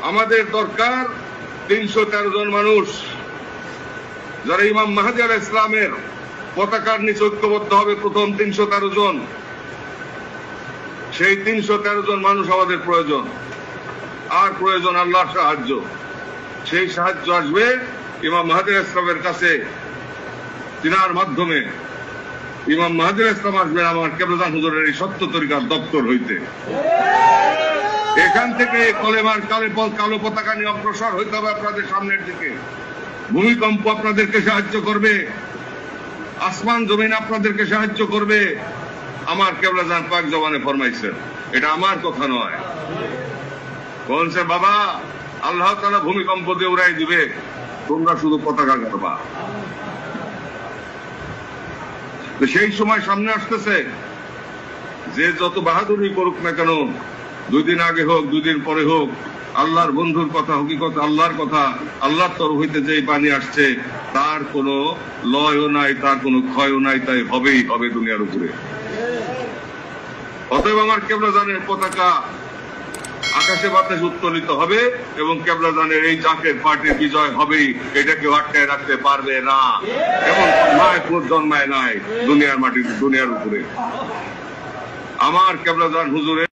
আমাদের দরকার 313 জন মানুষ যারা ইমাম মাহদী আলাইহিস সালামের পতাকার নিচে ঐক্যবদ্ধ হবে। প্রথম 313 জন, সেই 313 জন মানুষ আমাদের প্রয়োজন। আর প্রয়োজন আল্লাহর সাহায্য। সেই সাহায্য আসবে ইমাম মাহদী আলাইহিস সালামের কাছে, তিনার মাধ্যমে। ইমাম মাহদী আলাইহিস সালাম আসবেন আমার কেবলাদান হুজুরের এই সত্য তরিকার দপ্তর হইতে। এখান থেকে কলেমার কালো পতাকা নিয়ে অগ্রসর হইতে হবে আপনাদের সামনের দিকে। ভূমিকম্প আপনাদেরকে সাহায্য করবে, আসমান জমিন আপনাদেরকে সাহায্য করবে। আমার কেবলাদান পাক জবানে ফরমাইছেন, এটা আমার কথা নয়। বলছে বাবা আল্লাহ তাআলা ভূমিকম্প দিয়ে উড়াই দিবে, তোমরা শুধু পতাকা করবা। সেই সময় সামনে আসতেছে, যে যত বাহাদুরি করুক না কেন, 2 দিন আগে হোক 2 দিন পরে হোক, আল্লাহর বন্ধুর কথা, হকিকত আল্লাহর কথা, আল্লাহর তরফ হইতে যে পানি আসছে তার কোনো লয়ও নাই, তার কোনো ক্ষয়ও নাই, তাই হবেই হবে দুনিয়ার উপরে। অতএব আমার কেবলাদানের পতাকা আকাশে বাতাসে উত্তোলিত হবে এবং কেবলাদানের এই জাকের পার্টির বিজয় হবেই। এটা কেউ আটকায় রাখতে পারবে না। এবং জন্মায় নাই দুনিয়ার মাটিতে, দুনিয়ার উপরে। আমার কেবলাদান হুজুরের